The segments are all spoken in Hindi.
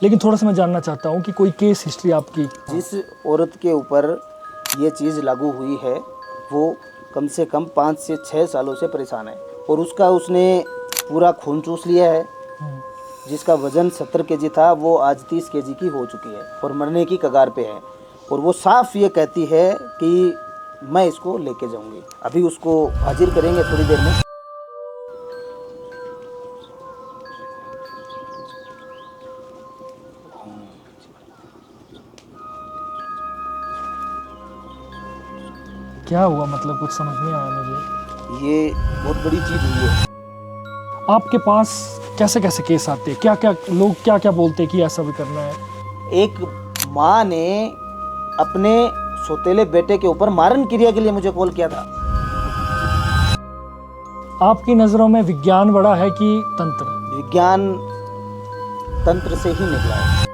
लेकिन थोड़ा सा मैं जानना चाहता हूँ कि कोई केस हिस्ट्री आपकी। जिस औरत के ऊपर ये चीज़ लागू हुई है वो कम से कम 5 से 6 सालों से परेशान है और उसने पूरा खून चूस लिया है। जिसका वजन 70 केजी था वो आज 30 केजी की हो चुकी है और मरने की कगार पे है। और वो साफ ये कहती है कि मैं इसको लेके जाऊंगी। अभी उसको हाजिर करेंगे थोड़ी देर में। क्या हुआ, मतलब कुछ समझ नहीं आया मुझे। ये बहुत बड़ी चीज़ हुई है। आपके पास कैसे कैसे केस आते हैं, क्या क्या लोग क्या क्या बोलते हैं कि ऐसा भी करना है? एक माँ ने अपने सौतेले बेटे के ऊपर मारण क्रिया के लिए मुझे कॉल किया था। आपकी नज़रों में विज्ञान बड़ा है कि तंत्र? विज्ञान तंत्र से ही निकला है।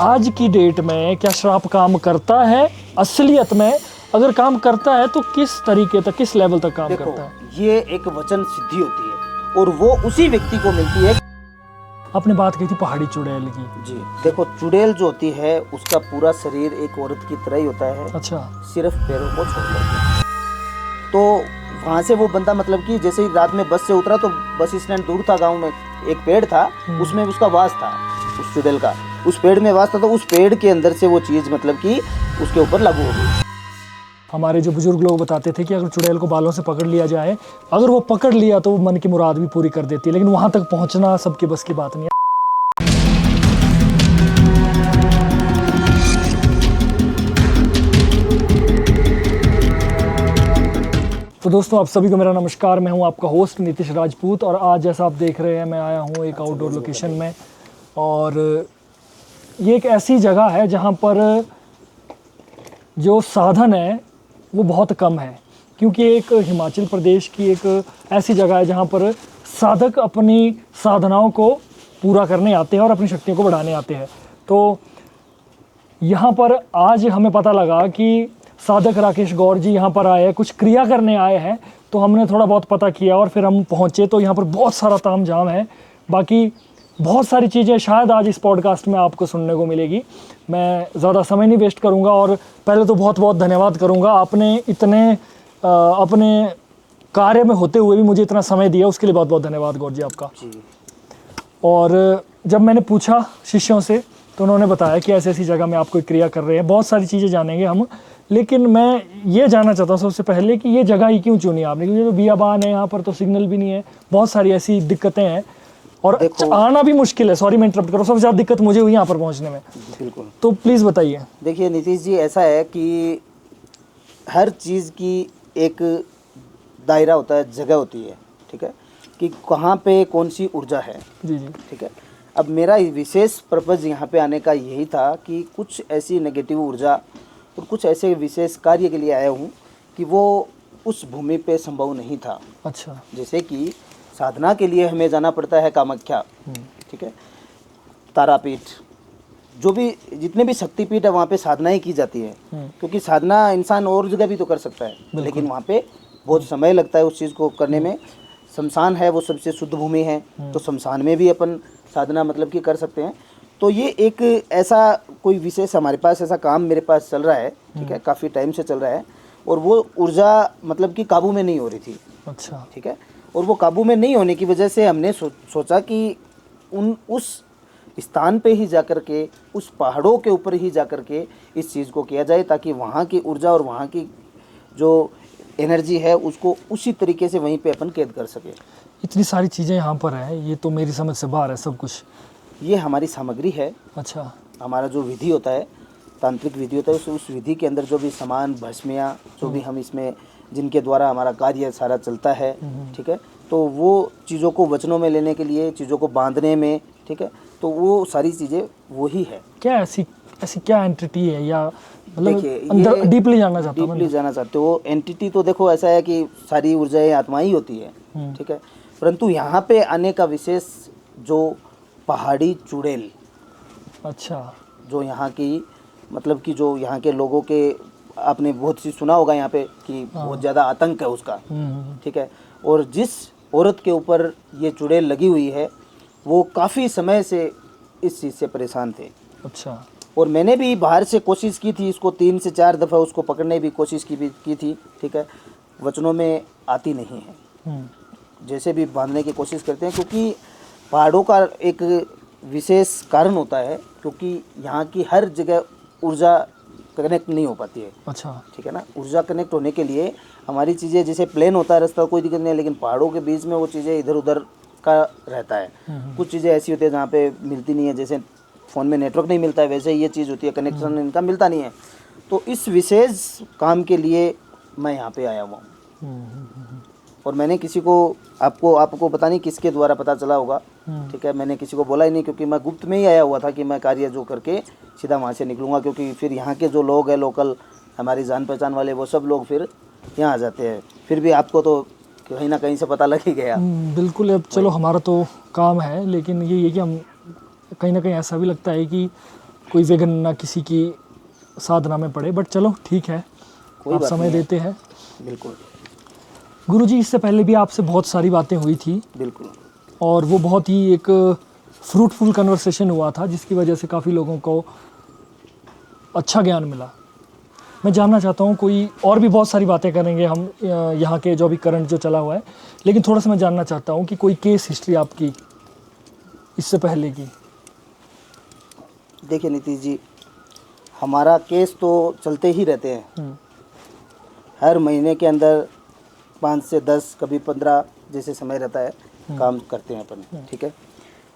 आज की डेट में क्या श्राप काम करता है असलियत में? अगर काम करता है तो किस तरीके तक, किस लेवल तक काम देखो, करता है? ये एक वचन सिद्धि होती है और वो उसी व्यक्ति को मिलती है। आपने बात की थी पहाड़ी चुड़ैल की। जी देखो, चुड़ैल जो होती है उसका पूरा शरीर एक औरत की तरह ही होता है। अच्छा। सिर्फ पैरों को छोड़कर। तो वहाँ से वो बंदा मतलब कि जैसे ही रात में बस से उतरा तो बस स्टैंड दूर था, गांव में एक पेड़ था, उसमें उसका वास था, उस चुड़ैल का उस पेड़ में वास था। तो उस पेड़ के अंदर से वो चीज़ मतलब कि उसके ऊपर लागू हो गई। हमारे जो बुजुर्ग लोग बताते थे कि अगर चुड़ैल को बालों से पकड़ लिया जाए, अगर वो पकड़ लिया तो वो मन की मुराद भी पूरी कर देती है, लेकिन वहां तक पहुंचना सबके बस की बात नहीं है। तो दोस्तों, आप सभी को मेरा नमस्कार। मैं हूं आपका होस्ट नीतीश राजपूत और आज जैसा आप देख रहे हैं मैं आया हूं एक आउटडोर लोकेशन में। और ये एक ऐसी जगह है जहां पर जो साधन है वो बहुत कम है, क्योंकि एक हिमाचल प्रदेश की एक ऐसी जगह है जहाँ पर साधक अपनी साधनाओं को पूरा करने आते हैं और अपनी शक्तियों को बढ़ाने आते हैं। तो यहाँ पर आज हमें पता लगा कि साधक राकेश गौर जी यहाँ पर आए हैं, कुछ क्रिया करने आए हैं। तो हमने थोड़ा बहुत पता किया और फिर हम पहुँचे तो यहाँ पर बहुत सारा तामझाम है। बाकी बहुत सारी चीज़ें शायद आज इस पॉडकास्ट में आपको सुनने को मिलेगी। मैं ज़्यादा समय नहीं वेस्ट करूंगा और पहले तो बहुत बहुत धन्यवाद करूंगा, आपने इतने अपने कार्य में होते हुए भी मुझे इतना समय दिया, उसके लिए बहुत बहुत धन्यवाद गौर जी आपका। और जब मैंने पूछा शिष्यों से तो उन्होंने बताया कि ऐसी ऐसी जगह में आप कोई क्रिया कर रहे हैं। बहुत सारी चीज़ें जानेंगे हम, लेकिन मैं ये जानना चाहता हूँ सबसे पहले कि ये जगह ही क्यों चुनी आपने? क्योंकि जो बियाबान है यहाँ पर तो सिग्नल भी नहीं है, बहुत सारी ऐसी दिक्कतें हैं और आना भी मुश्किल है। सॉरी मैं इंटरप्ट करूँ, सबसे ज़्यादा दिक्कत मुझे हुई यहाँ पर पहुँचने में। बिल्कुल। तो प्लीज़ बताइए। देखिए नीतीश जी, ऐसा है कि हर चीज़ की एक दायरा होता है, जगह होती है, ठीक है, कि कहाँ पे कौन सी ऊर्जा है। जी जी। ठीक है। अब मेरा विशेष पर्पज़ यहाँ पे आने का यही था कि कुछ ऐसी नेगेटिव ऊर्जा और कुछ ऐसे विशेष कार्य के लिए आया हूँ कि वो उस भूमि पे संभव नहीं था। अच्छा। जैसे कि साधना के लिए हमें जाना पड़ता है कामाख्या, ठीक है, तारापीठ, जो भी जितने भी शक्तिपीठ है वहाँ पे साधनाएं की जाती है। क्योंकि साधना इंसान और जगह भी तो कर सकता है, लेकिन वहाँ पे बहुत समय लगता है उस चीज़ को करने में। शमशान है वो सबसे शुद्ध भूमि है, तो शमशान में भी अपन साधना मतलब कि कर सकते हैं। तो ये एक ऐसा कोई विशेष हमारे पास ऐसा काम मेरे पास चल रहा है, ठीक है, काफ़ी टाइम से चल रहा है और वो ऊर्जा मतलब कि काबू में नहीं हो रही थी। अच्छा। ठीक है। और वो काबू में नहीं होने की वजह से हमने सोचा कि उस स्थान पे ही जाकर के, उस पहाड़ों के ऊपर ही जाकर के इस चीज़ को किया जाए, ताकि वहाँ की ऊर्जा और वहाँ की जो एनर्जी है उसको उसी तरीके से वहीं पे अपन कैद कर सके। इतनी सारी चीज़ें यहाँ पर हैं, ये तो मेरी समझ से बाहर है सब कुछ। ये हमारी सामग्री है। अच्छा। हमारा जो विधि होता है, तांत्रिक विधि होता है, उस विधि के अंदर जो भी सामान, भस्मियाँ, जो भी हम इसमें जिनके द्वारा हमारा कार्य सारा चलता है, ठीक है, तो वो चीज़ों को वचनों में लेने के लिए, चीज़ों को बांधने में, ठीक है, तो वो सारी चीज़ें वही है। क्या ऐसी क्या एंटिटी है, या मतलब अंदर डीपली जानना चाहता हूँ? डीपली जानना चाहते हो? एंटिटी तो देखो ऐसा है कि सारी ऊर्जाएं आत्मा ही होती है, ठीक है, परंतु यहाँ पे आने का विशेष जो पहाड़ी चुड़ैल, अच्छा, जो यहाँ की मतलब कि जो यहाँ के लोगों के, आपने बहुत सी सुना होगा यहाँ पे कि बहुत ज़्यादा आतंक है उसका, ठीक है, और जिस औरत के ऊपर ये चुड़ैल लगी हुई है वो काफ़ी समय से इस चीज़ से परेशान थे। अच्छा। और मैंने भी बाहर से कोशिश की थी, इसको 3 से 4 दफ़ा उसको पकड़ने की कोशिश की थी, ठीक है, वचनों में आती नहीं है। जैसे भी बांधने की कोशिश करते हैं, क्योंकि पहाड़ों का एक विशेष कारण होता है, क्योंकि यहाँ की हर जगह ऊर्जा कनेक्ट नहीं हो पाती है। अच्छा। ठीक है ना, ऊर्जा कनेक्ट होने के लिए हमारी चीज़ें, जैसे प्लेन होता है रास्ता, कोई दिक्कत नहीं है, लेकिन पहाड़ों के बीच में वो चीज़ें इधर उधर का रहता है। कुछ चीज़ें ऐसी होती है जहाँ पे मिलती नहीं है, जैसे फ़ोन में नेटवर्क नहीं मिलता है, वैसे ही ये चीज़ होती है, कनेक्शन इनका मिलता नहीं है। तो इस विशेष काम के लिए मैं यहाँ पे आया हुआ हूँ। और मैंने किसी को, आपको पता नहीं किसके द्वारा पता चला होगा, ठीक है, मैंने किसी को बोला ही नहीं, क्योंकि मैं गुप्त में ही आया हुआ था कि मैं कार्य जो करके सीधा वहाँ से निकलूँगा, क्योंकि फिर यहाँ के जो लोग हैं लोकल, हमारी जान पहचान वाले, वो सब लोग फिर यहाँ आ जाते हैं। फिर भी आपको तो कहीं ना कहीं से पता लग ही गया। बिल्कुल। अब चलो हमारा तो काम है, लेकिन ये है कि हम कहीं ना कहीं ऐसा भी लगता है कि कोई विघ्न ना किसी की साधना में पड़े, बट चलो ठीक है, कोई आप बात समय नहीं है। देते हैं। बिल्कुल गुरुजी, इससे पहले भी आपसे बहुत सारी बातें हुई थी बिल्कुल। और वो बहुत ही एक फ्रूटफुल कन्वर्सेशन हुआ था, जिसकी वजह से काफ़ी लोगों को अच्छा ज्ञान मिला। मैं जानना चाहता हूँ, कोई और भी बहुत सारी बातें करेंगे हम यहाँ के जो भी करंट जो चला हुआ है, लेकिन थोड़ा सा मैं जानना चाहता हूँ कि कोई केस हिस्ट्री आपकी इससे पहले की। देखिए नीतीश जी, हमारा केस तो चलते ही रहते हैं। हर महीने के अंदर 5 से 10, कभी 15 जैसे समय रहता है, काम करते हैं अपन, ठीक है।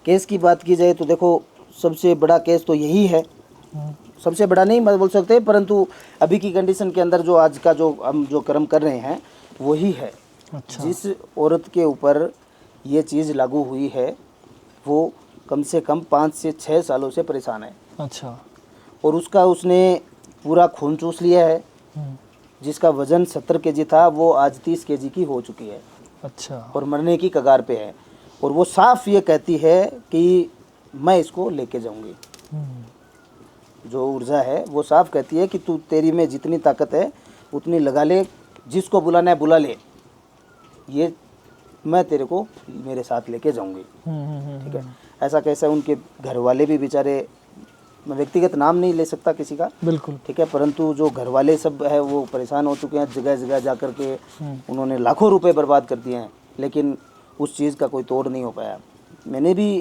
केस की बात की जाए तो देखो, सबसे बड़ा केस तो यही है। सबसे बड़ा नहीं मैं बोल सकते, परंतु अभी की कंडीशन के अंदर जो आज का जो हम जो कर्म कर रहे हैं वही है। अच्छा। जिस औरत के ऊपर ये चीज़ लागू हुई है, वो कम से कम 5 से 6 सालों से परेशान है। अच्छा। और उसने पूरा खून चूस लिया है। जिसका वजन 70 केजी था, वो आज 30 केजी की हो चुकी है। अच्छा। और मरने की कगार पे है। और वो साफ ये कहती है कि मैं इसको लेके जाऊंगी। जो ऊर्जा है वो साफ कहती है कि तू, तेरी में जितनी ताकत है उतनी लगा ले, जिसको बुलाना है बुला ले, ये मैं तेरे को मेरे साथ लेके जाऊंगी, ठीक है। ऐसा कैसा, उनके घर वाले भी बेचारे, मैं व्यक्तिगत नाम नहीं ले सकता किसी का, बिल्कुल। ठीक है, परंतु जो घर वाले सब है वो परेशान हो चुके हैं। जगह जगह जा कर के उन्होंने लाखों रुपए बर्बाद कर दिए हैं, लेकिन उस चीज़ का कोई तोड़ नहीं हो पाया। मैंने भी,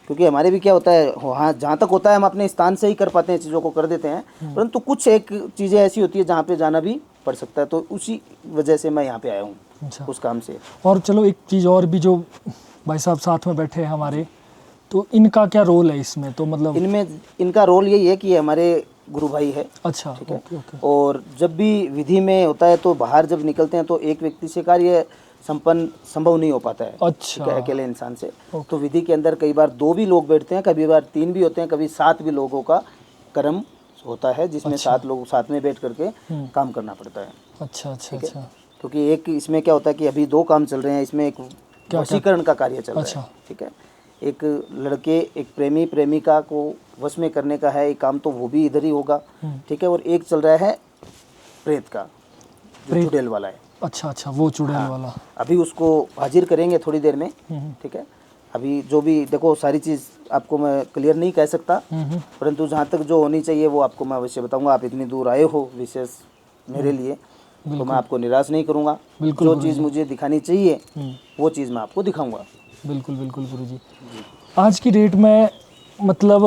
क्योंकि हमारे भी क्या होता है, हाँ जहाँ तक होता है हम अपने स्थान से ही कर पाते हैं, चीज़ों को कर देते हैं, परंतु कुछ एक चीज़ें ऐसी होती है जहाँ पे जाना भी पड़ सकता है, तो उसी वजह से मैं यहाँ पे आया हूँ। अच्छा। उस काम से। और चलो एक चीज़ और भी, जो भाई साहब साथ में बैठे हैं हमारे, तो इनका क्या रोल है इसमें? तो मतलब इनका रोल यही है कि ये हमारे गुरु भाई है। अच्छा। ठीक है। ओके। और जब भी विधि में होता है तो बाहर जब निकलते हैं तो एक व्यक्ति से कार्य संभव नहीं हो पाता है। अच्छा। ठीक है, अकेले इंसान से। तो विधि के अंदर कई बार 2 भी लोग बैठते हैं, कभी बार 3 भी होते हैं, कभी 7 भी लोगों का कर्म होता है, जिसमें 7 लोग साथ में बैठ करके काम करना पड़ता है। अच्छा। अच्छा। ठीक है। अच्छा। क्योंकि एक इसमें क्या होता है कि अभी 2 काम चल रहे हैं, इसमें एक वशीकरण का कार्य चल रहा अच्छा। है। ठीक है, एक लड़के, एक प्रेमी प्रेमिका को वश में करने का है एक काम, तो वो भी इधर ही होगा। ठीक है। और एक चल रहा है प्रेत का, जो चुड़ैल वाला है। अच्छा। अच्छा, वो चुड़ैल वाला। अभी उसको हाजिर करेंगे थोड़ी देर में। ठीक है। अभी जो भी देखो, सारी चीज़ आपको मैं क्लियर नहीं कह सकता, परंतु जहाँ तक जो होनी चाहिए वो आपको मैं अवश्य बताऊंगा। आप इतनी दूर आए हो विशेष मेरे लिए, तो मैं आपको निराश नहीं करूंगा। जो चीज़ मुझे दिखानी चाहिए वो चीज़ मैं आपको दिखाऊंगा। बिल्कुल बिल्कुल गुरुजी। आज की डेट में मतलब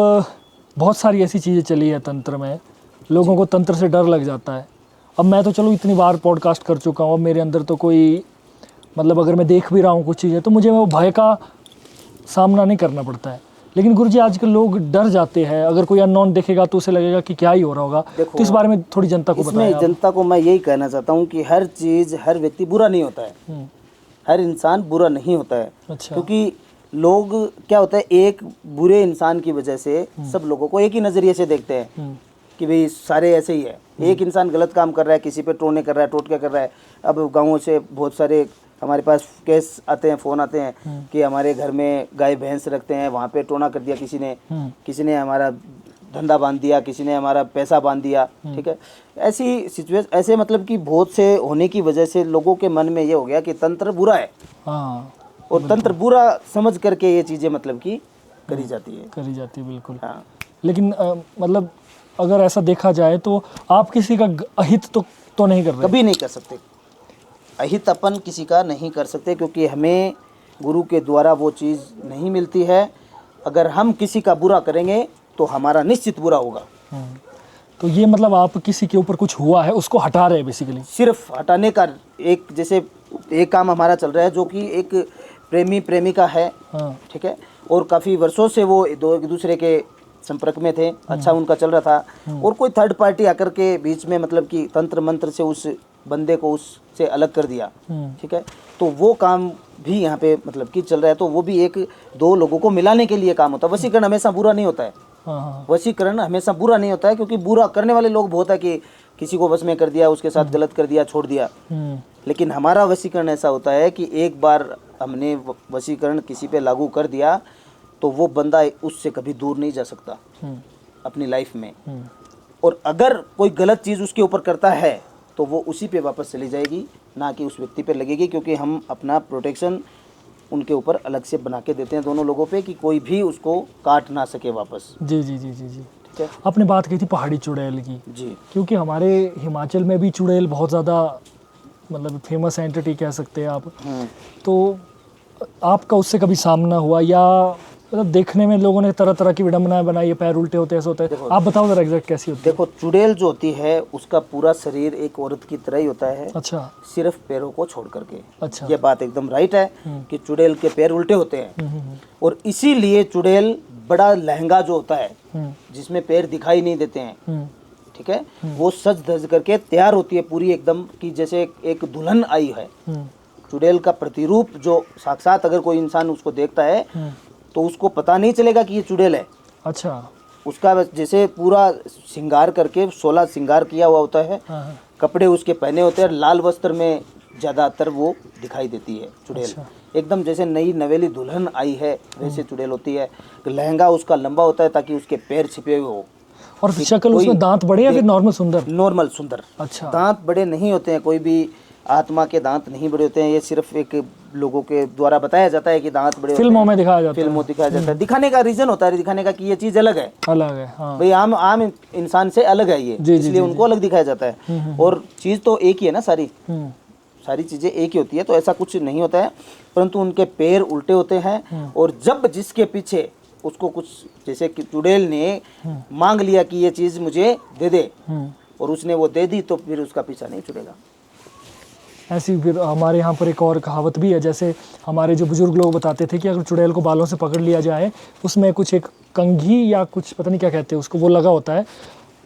बहुत सारी ऐसी चीज़ें चली है तंत्र में, लोगों को तंत्र से डर लग जाता है। अब मैं तो चलो इतनी बार पॉडकास्ट कर चुका हूँ, अब मेरे अंदर तो कोई मतलब अगर मैं देख भी रहा हूँ कुछ चीज़ें, तो मुझे वो भय का सामना नहीं करना पड़ता है। लेकिन गुरुजी आजकल लोग डर जाते हैं, अगर कोई अननोन देखेगा तो उसे लगेगा कि क्या ही हो रहा होगा। तो इस बारे में थोड़ी जनता को बताएं। इसमें जनता को मैं यही कहना चाहता हूँ कि हर चीज़, हर व्यक्ति बुरा नहीं होता है, हर इंसान बुरा नहीं होता है। अच्छा। क्योंकि लोग क्या होता है, एक बुरे इंसान की वजह से सब लोगों को एक ही नज़रिए से देखते हैं कि भाई सारे ऐसे ही है। एक इंसान गलत काम कर रहा है, किसी पे टोने कर रहा है, टोटका कर रहा है। अब गाँवों से बहुत सारे हमारे पास केस आते हैं, फ़ोन आते हैं कि हमारे घर में गाय भैंस रखते हैं, वहाँ पे टोना कर दिया किसी ने हमारा धंधा बांध दिया, किसी ने हमारा पैसा बांध दिया। ठीक है। ऐसी सिचुएशन, ऐसे मतलब कि बहुत से होने की वजह से लोगों के मन में ये हो गया कि तंत्र बुरा है। हाँ। और तंत्र बुरा समझ करके ये चीज़ें मतलब कि करी जाती है। करी जाती है, बिल्कुल। हाँ, लेकिन मतलब अगर ऐसा देखा जाए तो आप किसी का अहित तो नहीं कर रहे? कभी नहीं कर सकते। अहित अपन किसी का नहीं कर सकते, क्योंकि हमें गुरु के द्वारा वो चीज़ नहीं मिलती है। अगर हम किसी का बुरा करेंगे तो हमारा निश्चित बुरा होगा। तो ये मतलब आप किसी के ऊपर कुछ हुआ है उसको हटा रहे हैं बेसिकली? सिर्फ हटाने का एक, जैसे एक काम हमारा चल रहा है जो कि एक प्रेमी प्रेमिका है, हाँ। ठीक है, और काफ़ी वर्षों से वो एक दूसरे के संपर्क में थे, अच्छा उनका चल रहा था, और कोई थर्ड पार्टी आकर के बीच में मतलब कि तंत्र मंत्र से उस बंदे को उससे अलग कर दिया, ठीक है। तो वो काम भी यहाँ पे मतलब कि चल रहा है। तो वो भी एक दो लोगों को मिलाने के लिए काम होता है। वशीकरण हमेशा बुरा नहीं होता है। हाँ। वशीकरण हमेशा बुरा नहीं होता है, क्योंकि बुरा करने वाले लोग बहुत है कि किसी को वश में कर दिया, उसके साथ गलत कर दिया, छोड़ दिया। लेकिन हमारा वशीकरण ऐसा होता है कि एक बार हमने वशीकरण किसी पे लागू कर दिया तो वो बंदा उससे कभी दूर नहीं जा सकता अपनी लाइफ में। और अगर कोई गलत चीज़ उसके ऊपर करता है तो वो उसी पे वापस चली जाएगी, ना कि उस व्यक्ति पे लगेगी, क्योंकि हम अपना प्रोटेक्शन उनके ऊपर अलग से बना के देते हैं दोनों लोगों पे, कि कोई भी उसको काट ना सके वापस। जी जी जी जी जी। ठीक है। आपने बात की थी पहाड़ी चुड़ैल की। जी। क्योंकि हमारे हिमाचल में भी चुड़ैल बहुत ज़्यादा मतलब फेमस एंटिटी कह सकते हैं आप। तो आपका उससे कभी सामना हुआ, या मतलब देखने में लोगों ने तरह तरह की विडंबनाएं बनाई है, पैर उल्टे होते हैं, ऐसे होता है, आप बताओ जरा एग्जैक्ट कैसी होती है? देखो, चुड़ैल जो होती है उसका पूरा शरीर एक औरत की तरह ही होता है। अच्छा। सिर्फ पैरों को छोड़ करके। अच्छा। ये बात एकदम राइट है कि चुड़ैल के पैर उल्टे होते हैं, और इसीलिए चुड़ैल बड़ा लहंगा जो होता है जिसमें पैर दिखाई नहीं देते हैं, ठीक है, वो सज धज करके तैयार होती है पूरी एकदम, कि जैसे एक दुल्हन आई है। चुड़ैल का प्रतिरूप जो साक्षात अगर कोई इंसान उसको देखता है तो उसको पता नहीं चलेगा कि ये चुड़ैल है। अच्छा। उसका जैसे पूरा श्रृंगार करके 16 श्रृंगार किया हुआ होता है, कपड़े उसके पहने होते हैं, लाल वस्त्र में ज़्यादातर वो दिखाई देती है चुड़ैल। अच्छा। एकदम जैसे नई नवेली दुल्हन आई है वैसे चुड़ैल होती है। लहंगा उसका लंबा होता है ताकि उसके पैर छिपे हुए हो। और शक्ल उसमें दांत बड़े या फिर नॉर्मल सुंदर? नॉर्मल सुंदर। अच्छा। दांत बड़े नहीं होते हैं, कोई भी आत्मा के दांत नहीं बड़े होते हैं। ये सिर्फ एक लोगों के द्वारा बताया जाता है कि दांत बड़े फिल्मों में दिखाया जाता है। फिल्मों दिखाया जाता है। दिखाने का रीजन होता है, दिखाने का कि ये चीज़ अलग है। अलग है, हाँ। भाई आम इंसान से अलग है ये, इसलिए उनको अलग दिखाया जाता है। और चीज़ तो एक ही है ना, सारी चीज़ें एक ही होती है, तो ऐसा कुछ नहीं होता है। परंतु उनके पैर उल्टे होते हैं, और जब जिसके पीछे उसको कुछ, जैसे कि चुड़ैल ने मांग लिया कि ये चीज़ मुझे दे दे, और उसने वो दे दी, तो फिर उसका पीछा नहीं छुड़ेगा। ऐसी फिर हमारे यहाँ पर एक और कहावत भी है, जैसे हमारे जो बुजुर्ग लोग बताते थे कि अगर चुड़ैल को बालों से पकड़ लिया जाए, उसमें कुछ एक कंघी या कुछ पता नहीं क्या कहते हैं उसको, वो लगा होता है,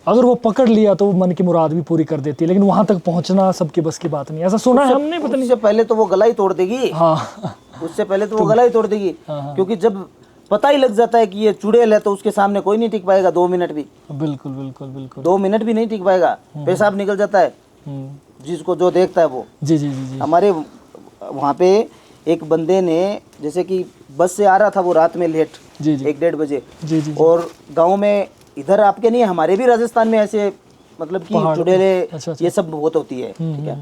अगर वो पकड़ लिया तो वो मन की मुराद भी पूरी कर देती है। लेकिन वहाँ तक पहुँचना सबके बस की बात नहीं, ऐसा सुना है हमने, पता नहीं। उससे पहले तो वो गला ही तोड़ देगी। हाँ। उससे पहले तो वो गला ही तोड़ देगी, क्योंकि जब पता ही लग जाता है कि ये चुड़ैल है तो उसके सामने कोई नहीं टिक पाएगा 2 मिनट भी। बिल्कुल बिल्कुल बिल्कुल। 2 मिनट भी नहीं टिक पाएगा, पेशाब निकल जाता है जिसको जो देखता है वो। जी जी जी जी। हमारे वहाँ पे एक बंदे ने, जैसे कि बस से आ रहा था वो रात में लेट, जी जी। 1-1:30 बजे, जी जी। और गांव में इधर आपके नहीं, हमारे भी राजस्थान में ऐसे मतलब कि चुड़ैले ये सब बहुत होती है, ठीक है।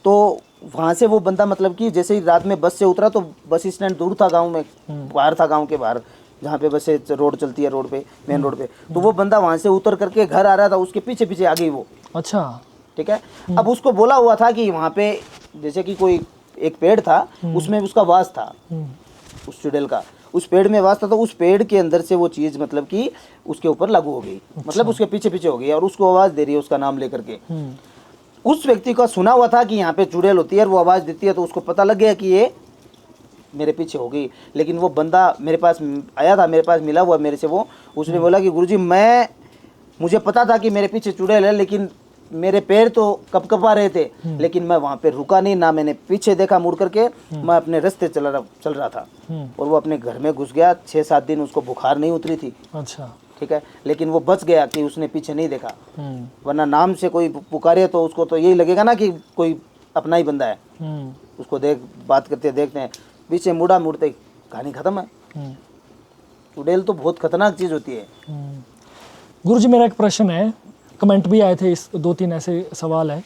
तो वहाँ से वो बंदा मतलब कि जैसे ही रात में बस से उतरा तो बस स्टैंड दूर था, गांव में बाहर था, गांव के बाहर जहाँ पे बसें रोड चलती है, रोड पे, मेन रोड पे। तो वो बंदा वहाँ से उतर करके घर आ रहा था, उसके पीछे पीछे आ गई वो। अच्छा। ठीक है। अब उसको बोला हुआ था कि वहाँ पे जैसे कि कोई एक पेड़ था, उसमें उसका वास था, उस चुड़ैल का उस पेड़ में वास था, तो उस पेड़ के अंदर से वो चीज़ मतलब कि उसके ऊपर लागू हो गई। मतलब उसके पीछे पीछे हो गई, और उसको आवाज़ दे रही है उसका नाम लेकर के। उस व्यक्ति का सुना हुआ था कि यहाँ पे चुड़ैल होती है, और वो आवाज़ देती है, तो उसको पता लग गया कि ये मेरे पीछे हो गई। लेकिन वो बंदा मेरे पास आया था, मेरे पास मिला हुआ मेरे से वो, उसने बोला कि गुरुजी मुझे पता था कि मेरे पीछे चुड़ैल है, लेकिन मेरे पैर तो कपकपा रहे थे, लेकिन मैं वहाँ पे रुका नहीं, ना मैंने पीछे देखा मुड़ करके, मैं अपने रास्ते चल रहा था। और वो अपने घर में घुस गया। 6-7 दिन उसको बुखार नहीं उतरी थी। अच्छा। ठीक है। लेकिन वो बच गया कि उसने पीछे नहीं देखा, वरना नाम से कोई पुकारे तो उसको तो यही लगेगा ना कि कोई अपना ही बंदा है। उसको बात करते देखते हैं, पीछे मुड़ते कहानी खत्म है। चुड़ैल तो बहुत खतरनाक चीज़ होती है। गुरुजी, मेरा एक प्रश्न है, कमेंट भी आए थे, इस 2-3 ऐसे सवाल है,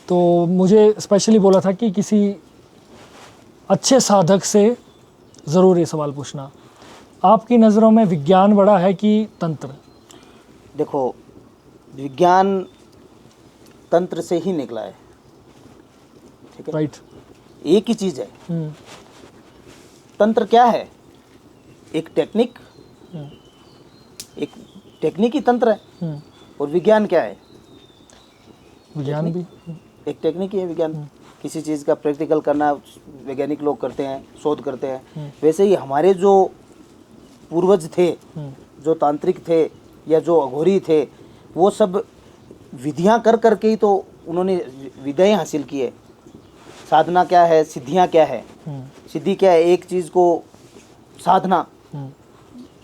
तो मुझे स्पेशली बोला था कि किसी अच्छे साधक से ज़रूर ये सवाल पूछना। आपकी नज़रों में विज्ञान बड़ा है कि तंत्र? देखो, विज्ञान तंत्र से ही निकला है, ठीक है। राइट। एक ही चीज़ है। तंत्र क्या है? एक टेक्निक, एक टेक्निक ही तंत्र है। और विज्ञान क्या है? विज्ञान भी एक टेक्निक ही है विज्ञान। किसी चीज़ का प्रैक्टिकल करना वैज्ञानिक लोग करते हैं, शोध करते हैं। वैसे ही हमारे जो पूर्वज थे, जो तांत्रिक थे या जो अघोरी थे, वो सब विधियां कर करके ही तो उन्होंने विद्याएं हासिल की है। साधना क्या है, सिद्धियां क्या है? सिद्धि क्या है? एक चीज़ को साधना,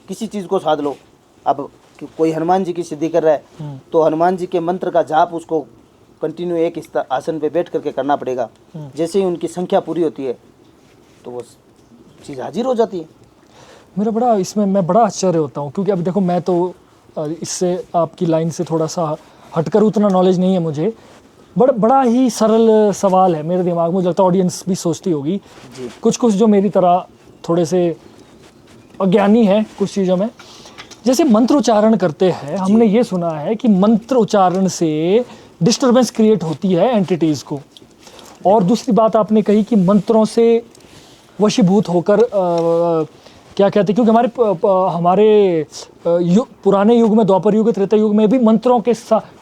किसी चीज़ को साध लो। अब कोई हनुमान जी की सिद्धि कर रहा है तो हनुमान जी के मंत्र का जाप उसको कंटिन्यू एक आसन पे बैठ करके करना पड़ेगा। जैसे ही उनकी संख्या पूरी होती है तो वो चीज़ हाजिर हो जाती है। मेरा बड़ा इसमें मैं बड़ा आश्चर्य होता हूँ, क्योंकि अभी देखो मैं तो इससे आपकी लाइन से थोड़ा सा हटकर उतना नॉलेज नहीं है मुझे। बड़ा ही सरल सवाल है मेरे दिमाग में, मुझे लगता है ऑडियंस भी सोचती होगी जी। कुछ जो मेरी तरह थोड़े से अज्ञानी है कुछ चीज़ों में। जैसे मंत्र उच्चारण करते हैं, हमने ये सुना है कि मंत्र उच्चारण से डिस्टरबेंस क्रिएट होती है एंटिटीज़ को। और दूसरी बात आपने कही कि मंत्रों से वशीभूत होकर क्या कहते हैं, क्योंकि हमारे पुराने युग में, द्वापर युग, त्रेता युग में भी मंत्रों के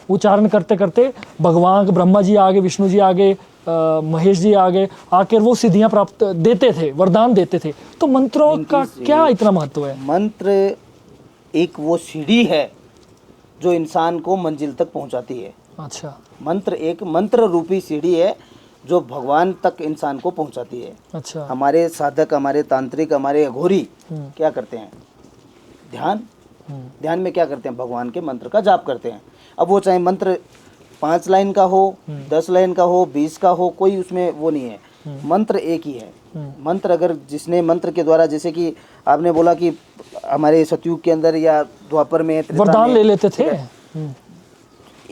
उच्चारण करते करते भगवान ब्रह्मा जी आगे, विष्णु जी आगे, महेश जी आगे आकर वो सिद्धियां प्राप्त देते थे, वरदान देते थे। तो मंत्रों का क्या इतना महत्व है? मंत्र एक वो सीढ़ी है जो इंसान को मंजिल तक पहुंचाती है। अच्छा। मंत्र एक मंत्र रूपी सीढ़ी है जो भगवान तक इंसान को पहुंचाती है। अच्छा। हमारे साधक, हमारे तांत्रिक, हमारे अघोरी क्या करते हैं? ध्यान। ध्यान में क्या करते हैं? भगवान के मंत्र का जाप करते हैं। अब वो चाहे मंत्र 5 लाइन का हो, 10 लाइन का हो, 20 का हो, कोई उसमें वो नहीं है। मंत्र एक ही है। मंत्र अगर जिसने मंत्र के द्वारा, जैसे कि आपने बोला कि हमारे सतयुग के अंदर या द्वापर में, वरदान ले लेते थे।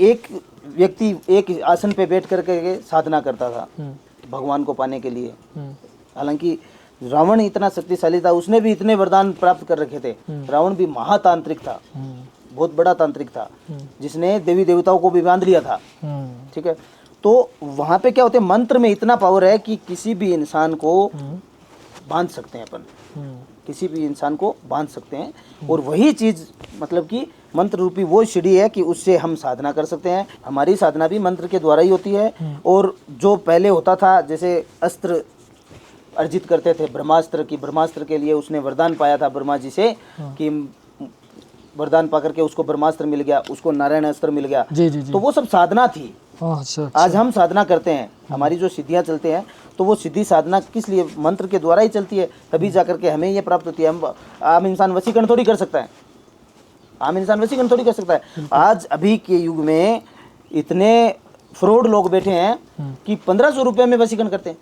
एक व्यक्ति एक आसन पे बैठ करके साधना करता था भगवान को पाने के लिए। हालांकि रावण इतना शक्तिशाली था, उसने भी इतने वरदान प्राप्त कर रखे थे। रावण भी महातांत्रिक था, बहुत बड़ा तांत्रिक था, जिसने देवी देवताओं को भी बांध लिया था। ठीक है। तो वहां पे क्या होते हैं? मंत्र में इतना पावर है कि किसी भी इंसान को बांध सकते हैं अपन, किसी भी इंसान को बांध सकते हैं। और वही चीज मतलब कि मंत्र रूपी वो सीढ़ी है कि उससे हम साधना कर सकते हैं। हमारी साधना भी मंत्र के द्वारा ही होती है। और जो पहले होता था, जैसे अस्त्र अर्जित करते थे, ब्रह्मास्त्र की, ब्रह्मास्त्र के लिए उसने वरदान पाया था ब्रह्मा जी से कि वरदान पा करके उसको ब्रह्मास्त्र मिल गया, उसको नारायण अस्त्र मिल गया। जी, जी, जी। तो वो सब साधना थी। अच्छा। आज हम साधना करते हैं, हमारी जो सिद्धियां चलते हैं, तो वो सिद्धि साधना किस लिए? मंत्र के द्वारा ही चलती है, तभी जाकर के हमें ये प्राप्त होती है। हम आम इंसान वशीकरण थोड़ी कर सकता है, आम इंसान वशीकरण थोड़ी कर सकता है। आज अभी के युग में इतने फ्रॉड लोग बैठे हैं कि 1500 रुपये में वशीकरण करते हैं।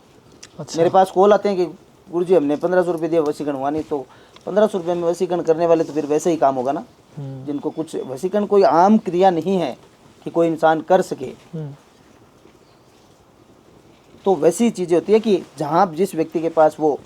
अच्छा। मेरे पास कॉल आते हैं कि गुरुजी हमने 1500 रुपये दिए, वशीकरण हुआ नहीं। तो 1500 रुपये में वशीकरण करने वाले तो फिर वैसे ही काम होगा ना, जिनको कुछ वशीकरण कोई आम क्रिया नहीं है कि कोई इंसान कर सके। तो वैसी चीजें होती है कि जहाँ जिस व्यक्ति के पास वो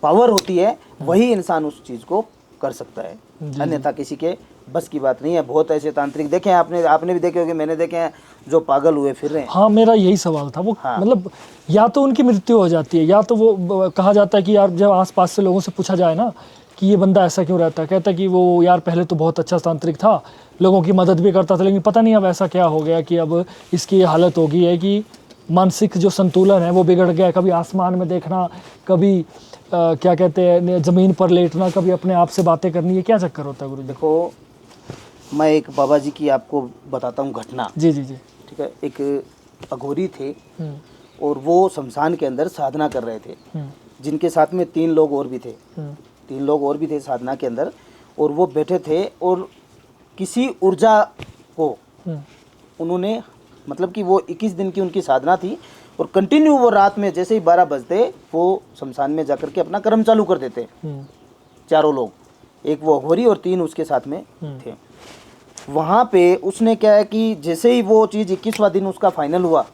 पावर होती है वही इंसान उस चीज को कर सकता है, अन्यथा किसी के बस की बात नहीं है। बहुत ऐसे तांत्रिक देखे हैं, आपने भी देखे होंगे, मैंने देखे हैं, जो पागल हुए फिर रहे हैं। हाँ, मेरा यही सवाल था। वो मतलब या तो उनकी मृत्यु हो जाती है, या तो वो कहा जाता है कि यार जब आसपास से लोगों से पूछा जाए ना कि ये बंदा ऐसा क्यों रहता है, कहता है कि वो यार पहले तो बहुत अच्छा तांत्रिक था, लोगों की मदद भी करता था, लेकिन पता नहीं अब ऐसा क्या हो गया कि अब इसकी ये हालत हो गई है कि मानसिक जो संतुलन है वो बिगड़ गया। कभी आसमान में देखना, कभी क्या कहते हैं ज़मीन पर लेटना, कभी अपने आप से बातें करनी। ये क्या चक्कर होता है गुरु जी? देखो, मैं एक बाबा जी की आपको बताता हूँ घटना। जी जी जी। ठीक है। एक अघोरी थे और वो शमशान के अंदर साधना कर रहे थे, जिनके साथ में 3 लोग और भी थे। 3 लोग और भी थे साधना के अंदर, और वो बैठे थे और किसी ऊर्जा को उन्होंने, मतलब कि वो 21 दिन की उनकी साधना थी, और कंटिन्यू वो रात में जैसे ही 12 बजते वो शमशान में जाकर के अपना कर्म चालू कर देते। चारों लोग, एक वो अघोरी और 3 उसके साथ में थे। वहाँ पे उसने क्या है कि जैसे ही वो चीज़ 21वां दिन उसका फाइनल हुआ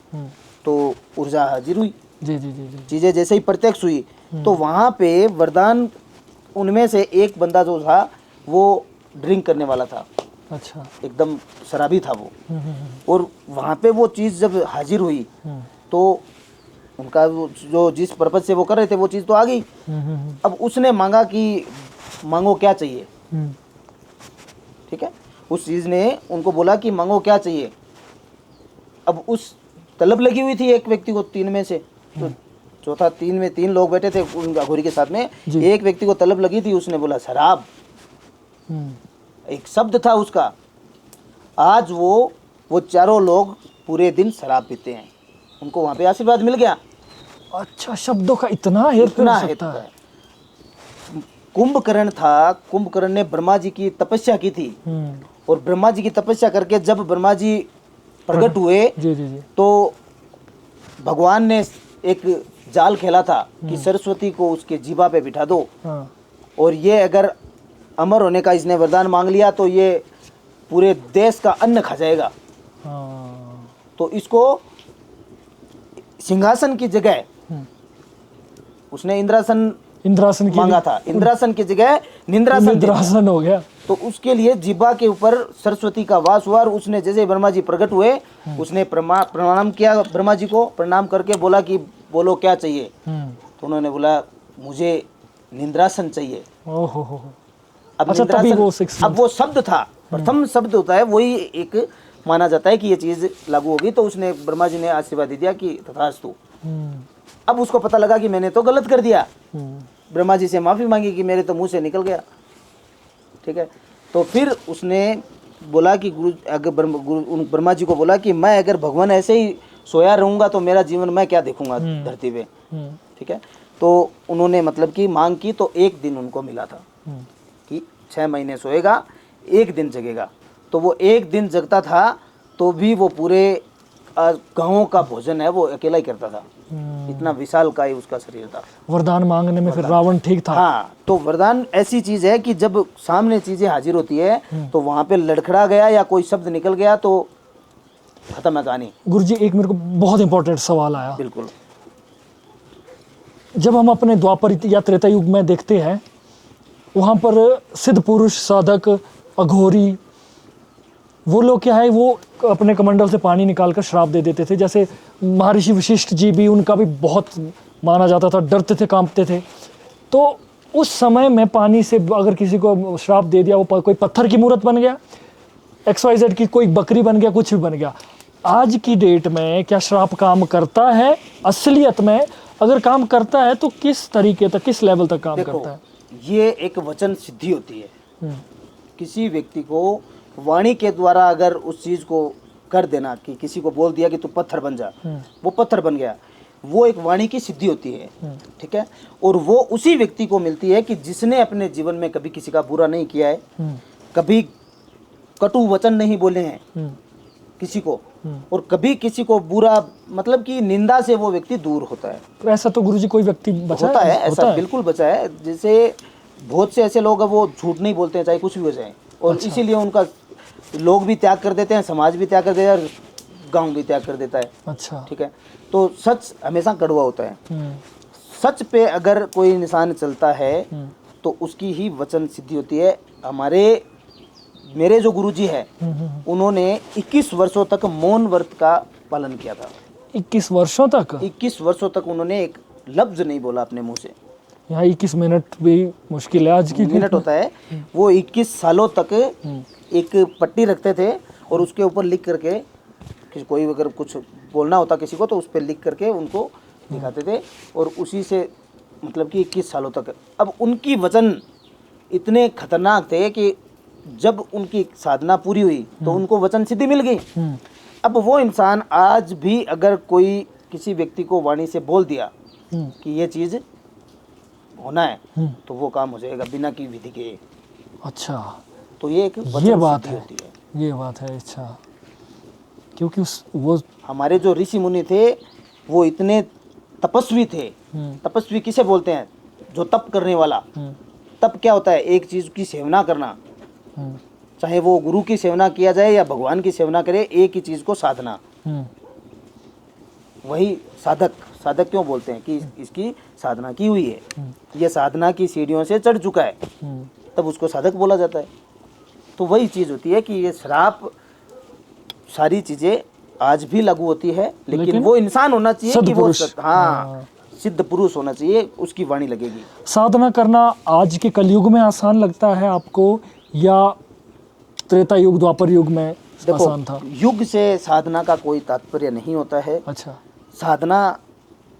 तो ऊर्जा हाजिर हुई। जी जी जी जी। चीज़ें जैसे ही प्रत्यक्ष हुई तो वहाँ पे वरदान उनमें से एक बंदा जो था वो ड्रिंक करने वाला था, अच्छा। एकदम शराबी था वो। और वहाँ पे वो चीज़ जब हाजिर हुई तो उनका जो जिस पर्पज से वो कर रहे थे वो चीज़ तो आ गई। अब उसने मांगा कि मांगो क्या चाहिए, ठीक है, उस चीज़ ने उनको बोला कि मांगो क्या चाहिए। अब उस तलब लगी हुई थी एक व्यक्ति को, तीन में से तो चौथा, तीन लोग बैठे थे उन अघोरी के साथ में, एक व्यक्ति को तलब लगी थी, उसने बोला शराब, एक शब्द था उसका। आज वो चारों लोग पूरे दिन शराब पीते हैं, उनको वहाँ पे आशीर्वाद मिल गया। अच्छा, शब्दों का इतना हेरफेर हो सकता है। कुंभकर्ण था, कुंभकर्ण ने ब्रह्मा जी की तपस्या की थी, और ब्रह्मा जी की तपस्या करके जब ब्रह्मा जी प्रकट हुए जी जी जी। तो भगवान ने एक जाल खेला था कि सरस्वती को उसके जीभा पे बिठा दो, हाँ। और ये अगर अमर होने का इसने वरदान मांग लिया तो ये पूरे देश का अन्न खा जाएगा। हाँ। तो इसको सिंहासन की जगह उसने इंद्रासन इंद्रासन मांगा था, इंद्रासन की जगह निंद्रासन दे दिया। इंद्रासन हो गया। तो उसके लिए जिह्वा के ऊपर सरस्वती का वास हुआ, और उसने जैसे ब्रह्मा जी प्रकट हुए उसने प्रणाम किया, ब्रह्मा जी को प्रणाम करके बोला कि बोलो क्या चाहिए। तो उन्होंने बोला मुझे निंद्रासन चाहिए। ओहो। अब अच्छा, तभी वो अब वो शब्द था, प्रथम शब्द होता है, वही एक माना जाता है कि ये चीज लागू होगी। तो उसने ब्रह्मा जी ने आशीर्वाद दे दिया कि तथास्तु। अब उसको पता लगा कि मैंने तो गलत कर दिया, ब्रह्मा जी से माफी मांगी कि मेरे तो मुंह से निकल गया, ठीक है। तो फिर उसने बोला कि ब्रह्मा जी को बोला कि मैं अगर भगवान ऐसे ही सोया रहूंगा तो मेरा जीवन मैं क्या देखूंगा धरती पे, ठीक है। तो उन्होंने मतलब कि मांग की, तो एक दिन उनको मिला था कि 6 महीने सोएगा, एक दिन जगेगा। तो वो एक दिन जगता था तो भी वो पूरे गाँवों का भोजन है वो अकेला ही करता था, इतना विशाल का ही उसका शरीर था। वरदान मांगने में फिर रावण ठीक था। हाँ, तो वरदान ऐसी चीज है कि जब सामने चीजें हाजिर होती है तो वहां पे लड़खड़ा गया या कोई शब्द निकल गया तो खत्म है कहानी। गुरुजी, एक मेरे को बहुत इंपॉर्टेंट सवाल आया। बिल्कुल। जब हम अपने द्वापर या त्रेता युग में देखते हैं, वहाँ पर सिद्ध पुरुष, साधक, अघोरी, वो लोग क्या है, वो अपने कमंडल से पानी निकालकर श्राप दे देते थे। जैसे महर्षि वशिष्ठ जी भी, उनका भी बहुत माना जाता था, डरते थे, कांपते थे। तो उस समय में पानी से अगर किसी को श्राप दे दिया, वो कोई पत्थर की मूर्त बन गया, XYZ की कोई बकरी बन गया, कुछ भी बन गया। आज की डेट में क्या श्राप काम करता है? असलियत में अगर काम करता है तो किस तरीके तक, किस लेवल तक काम करता है? ये एक वचन सिद्धि होती है। किसी व्यक्ति को वाणी के द्वारा अगर उस चीज को कर देना कि किसी को बोल दिया कि तू पत्थर बन जा, वो पत्थर बन गया, वो एक वाणी की सिद्धि होती है, ठीक है। और वो उसी व्यक्ति को मिलती है कि जिसने अपने जीवन में कभी किसी का बुरा नहीं किया है, कभी कटु वचन नहीं बोले हैं किसी को, और कभी किसी को बुरा मतलब कि निंदा से वो व्यक्ति दूर होता है। तो ऐसा तो गुरुजी कोई व्यक्ति बचा होता है, ऐसा बिल्कुल बचा है। जैसे बहुत से ऐसे लोग हैं वो झूठ नहीं बोलते हैं चाहे कुछ भी हो जाए, और इसीलिए उनका लोग भी त्याग कर देते हैं, समाज भी त्याग कर देता है, गांव भी त्याग कर देता है। अच्छा, ठीक है। तो सच हमेशा कड़वा होता है। सच पे अगर कोई निशान चलता है तो उसकी ही वचन सिद्धि होती है। मेरे जो गुरुजी है उन्होंने 21 वर्षों तक मौन व्रत का पालन किया था। 21 वर्षों तक? 21 वर्षों तक उन्होंने एक लफ्ज नहीं बोला अपने मुंह से। यहाँ 21 मिनट भी मुश्किल है आज की मिनट होता है। वो 21 सालों तक एक पट्टी रखते थे और उसके ऊपर लिख करके कि कोई अगर कुछ बोलना होता किसी को तो उस पर लिख करके उनको दिखाते थे, और उसी से मतलब कि 21 सालों तक। अब उनकी वचन इतने खतरनाक थे कि जब उनकी साधना पूरी हुई तो उनको वचन सिद्धि मिल गई। अब वो इंसान आज भी अगर कोई किसी व्यक्ति को वाणी से बोल दिया कि ये चीज़ होना है तो वो काम हो जाएगा बिना की विधि के। अच्छा, तो ये एक ये बात है, होती है। ये बात है। अच्छा, क्योंकि वो हमारे जो ऋषि मुनि थे वो इतने तपस्वी थे। तपस्वी किसे बोलते हैं? जो तप करने वाला। तप क्या होता है? एक चीज की सेवना करना, चाहे वो गुरु की सेवना किया जाए या भगवान की सेवना करे, एक ही चीज को साधना। वही साधक, साधक क्यों बोलते हैं कि इसकी साधना की हुई है, ये साधना की सीढ़ियों से चढ़ चुका है, तब उसको साधक बोला जाता है। तो वही चीज़ होती है कि ये श्राप सारी चीज़ें आज भी लागू होती है, लेकिन वो इंसान होना चाहिए कि वो हाँ सिद्ध पुरुष होना चाहिए, उसकी वाणी लगेगी। साधना करना आज के कलयुग में आसान लगता है आपको या त्रेता युग द्वापर युग में आसान था? युग से साधना का कोई तात्पर्य नहीं होता है। अच्छा। साधना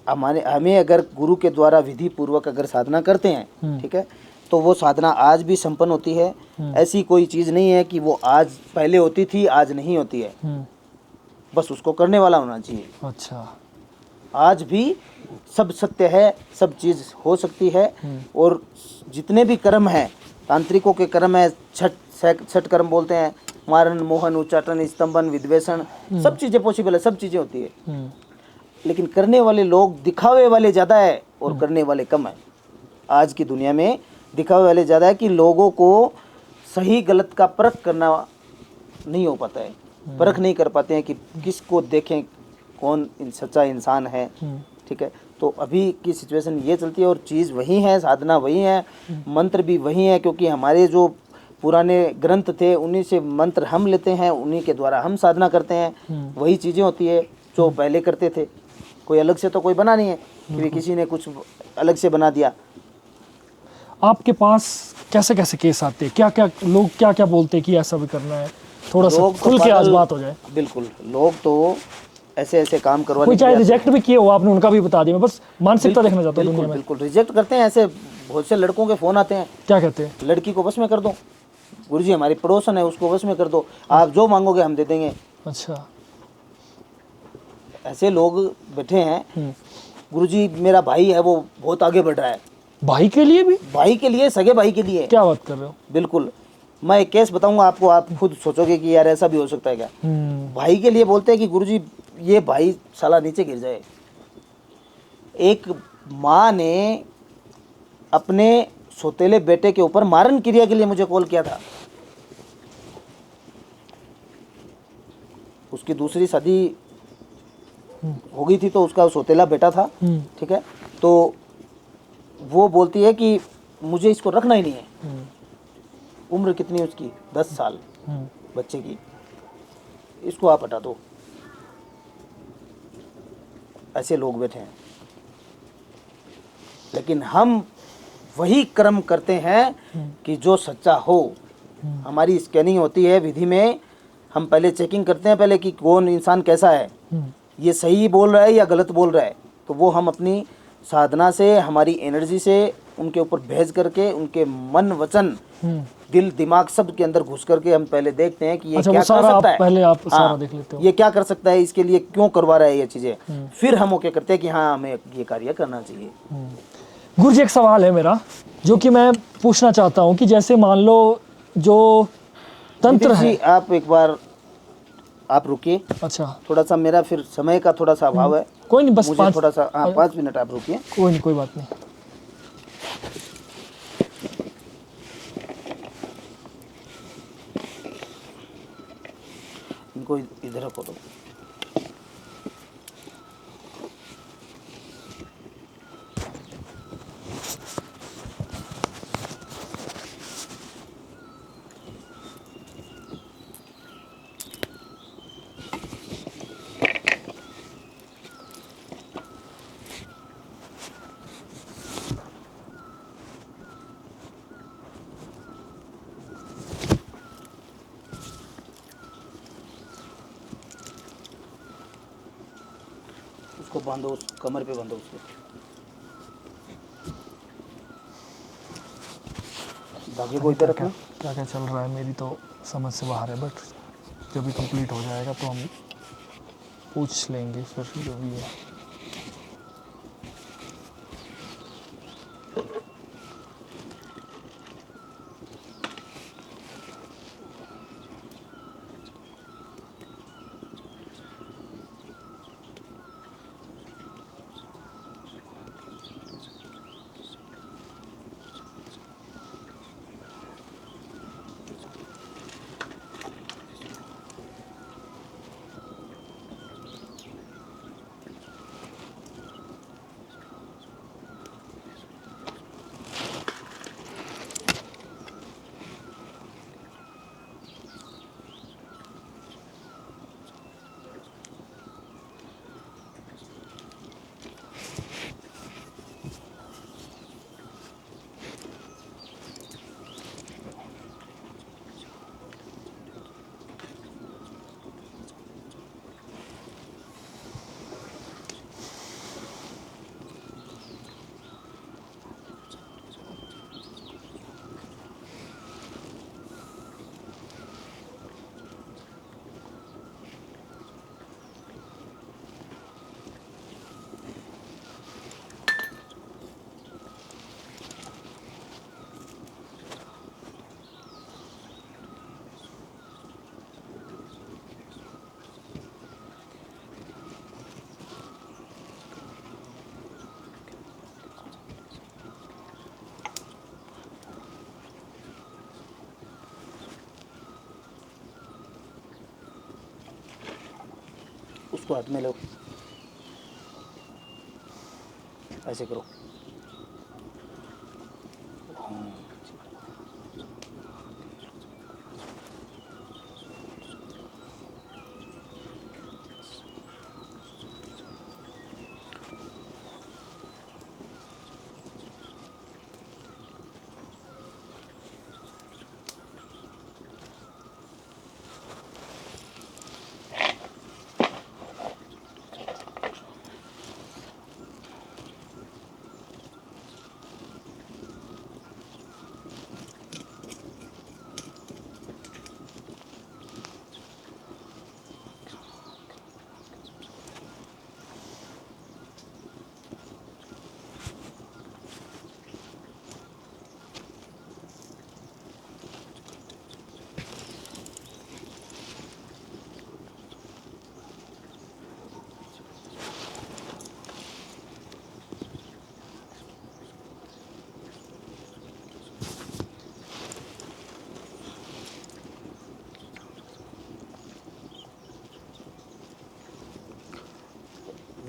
हमें अगर गुरु के द्वारा विधि पूर्वक अगर साधना करते हैं, ठीक है, तो वो साधना आज भी संपन्न होती है। ऐसी कोई चीज़ नहीं है कि वो आज पहले होती थी आज नहीं होती है, बस उसको करने वाला होना चाहिए। अच्छा। आज भी सब सत्य है, सब चीज़ हो सकती है। और जितने भी कर्म हैं, तांत्रिकों के कर्म है, छठ कर्म बोलते हैं, मारण, मोहन, उच्चाटन, स्तंभन, विद्वेषण, सब चीज़ें पॉसिबल है, सब चीज़ें होती है। लेकिन करने वाले लोग दिखावे वाले ज़्यादा है और करने वाले कम है। आज की दुनिया में दिखावे वाले ज़्यादा है कि लोगों को सही गलत का परख करना नहीं हो पाता है, परख नहीं कर पाते हैं कि किसको देखें कौन सच्चा इंसान है, ठीक है। तो अभी की सिचुएशन ये चलती है और चीज़ वही है, साधना वही है, मंत्र भी वही है, क्योंकि हमारे जो पुराने ग्रंथ थे उन्हीं से मंत्र हम लेते हैं, उन्हीं के द्वारा हम साधना करते हैं। वही चीज़ें होती है जो पहले करते थे, कोई अलग से तो कोई बना नहीं है कि किसी ने कुछ अलग से बना दिया। आपके पास कैसे कैसे केस आते हैं, क्या क्या लोग क्या क्या बोलते हैं कि ऐसा भी करना है? थोड़ा सा खुल के आज बात हो जाए। बिल्कुल, लोग तो ऐसे ऐसे काम करवाने, कोई चाहे रिजेक्ट भी किए हो आपने उनका भी बता दिया, मैं बस मानसिकता देखना चाहता हूँ दुनिया में। बिल्कुल रिजेक्ट करते हैं। ऐसे बहुत से लड़कों के फ़ोन आते हैं, क्या कहते हैं? लड़की को बस में कर दो, गुरुजी हमारी पड़ोसन है उसको बस में कर दो, आप जो मांगोगे हम दे देंगे। अच्छा। ऐसे लोग बैठे हैं, गुरुजी मेरा भाई है वो बहुत आगे बढ़ रहा है। भाई के लिए भी? भाई के लिए, सगे भाई के लिए। क्या बात कर रहे हो? बिल्कुल, मैं एक केस बताऊंगा आपको, आप खुद सोचोगे कि यार ऐसा भी हो सकता है क्या। भाई के लिए बोलते हैं कि गुरुजी ये भाई साला नीचे गिर जाए। एक माँ ने अपने सौतेले बेटे के ऊपर मारण क्रिया के लिए मुझे कॉल किया था। उसकी दूसरी शादी हो गई थी तो उसका सौतेला बेटा था, ठीक है। तो वो बोलती है कि मुझे इसको रखना ही नहीं है। उम्र कितनी है उसकी? 10 साल बच्चे की, इसको आप हटा दो। ऐसे लोग बैठे हैं, लेकिन हम वही कर्म करते हैं कि जो सच्चा हो। हमारी स्कैनिंग होती है विधि में, हम पहले चेकिंग करते हैं पहले कि कौन इंसान कैसा है, ये सही बोल रहा है या गलत बोल रहा है। तो वो हम अपनी साधना से, हमारी एनर्जी से उनके ऊपर भेज करके, उनके मन वचन दिल दिमाग सब के अंदर घुस करके हम पहले देखते हैं कि ये क्या कर सकता है। पहले आप सारा देख लेते हो, ये क्या कर सकता है, इसके लिए क्यों करवा रहा है ये चीज़ें। फिर हम ओके करते हैं कि हाँ हमें ये कार्य करना चाहिए। गुरुजी एक सवाल है मेरा जो कि मैं पूछना चाहता हूँ कि जैसे मान लो जो तंत्र है। आप एक बार आप रुकिए। अच्छा। थोड़ा सा मेरा फिर समय का थोड़ा सा अभाव है। कोई नहीं, बस मुझे थोड़ा सा 5 मिनट आप रुकिए। कोई नहीं, कोई बात नहीं। इनको इधर रखो दो। उसको बांधो, उस कमर पे बांधो उसको। धागे को इधर रखना। क्या क्या चल रहा है मेरी तो समझ से बाहर है, बट जब भी कंप्लीट हो जाएगा तो हम पूछ लेंगे फिर जो भी है। इसको हाथ में लो, ऐसे करो।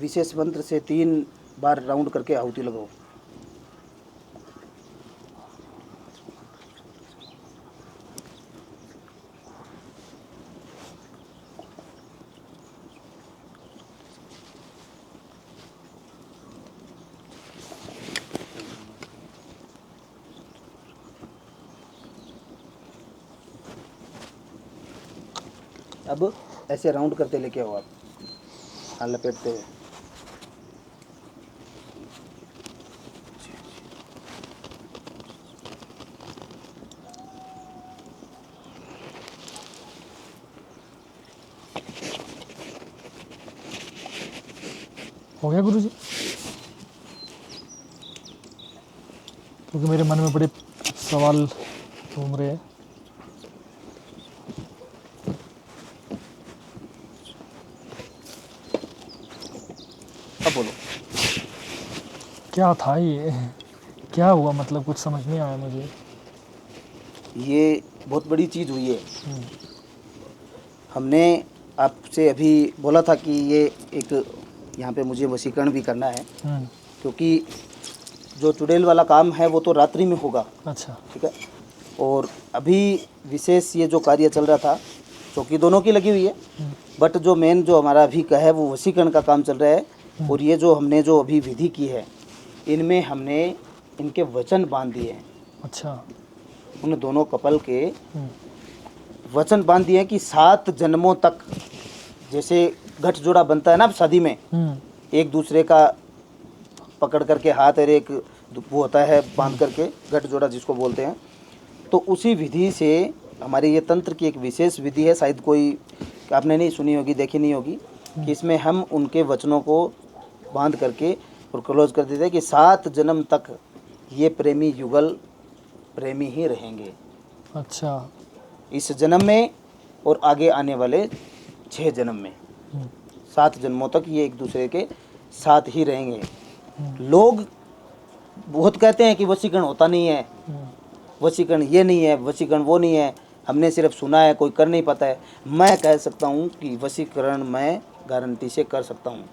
विशेष मंत्र से 3 बार राउंड करके आहुति लगाओ। अब ऐसे राउंड करते लेके आओ आप, हाँ लपेटते हुए। हो गया गुरुजी? क्योंकि मेरे मन में बड़े सवाल घूम रहे हैं। अब बोलो क्या था ये, क्या हुआ, मतलब कुछ समझ नहीं आया मुझे। ये बहुत बड़ी चीज़ हुई है। हमने आपसे अभी बोला था कि ये एक यहाँ पे मुझे वशीकरण भी करना है, क्योंकि जो चुड़ैल वाला काम है वो तो रात्रि में होगा। अच्छा। ठीक है। और अभी विशेष ये जो कार्य चल रहा था, चौकी दोनों की लगी हुई है, बट जो मेन जो हमारा अभी का है वो वशीकरण का काम चल रहा है। और ये जो हमने जो अभी विधि की है, इनमें हमने इनके वचन बांध दिए हैं। अच्छा। उन दोनों कपल के वचन बांध दिए हैं कि 7 जन्मों तक, जैसे गठ जोड़ा बनता है ना शादी में, एक दूसरे का पकड़ करके हाथ और एक वो होता है बांध करके, गठ जोड़ा जिसको बोलते हैं, तो उसी विधि से हमारे ये तंत्र की एक विशेष विधि है, शायद कोई आपने नहीं सुनी होगी, देखी नहीं होगी, कि इसमें हम उनके वचनों को बांध करके और क्लोज कर देते हैं कि 7 जन्म तक ये प्रेमी युगल प्रेमी ही रहेंगे। अच्छा। इस जन्म में और आगे आने वाले 6 जन्म में, 7 जन्मों तक ये एक दूसरे के साथ ही रहेंगे। लोग बहुत कहते हैं कि वशीकरण होता नहीं है, वशीकरण ये नहीं है, वशीकरण वो नहीं है, हमने सिर्फ सुना है, कोई कर नहीं पाता है। मैं कह सकता हूँ कि वशीकरण मैं गारंटी से कर सकता हूँ,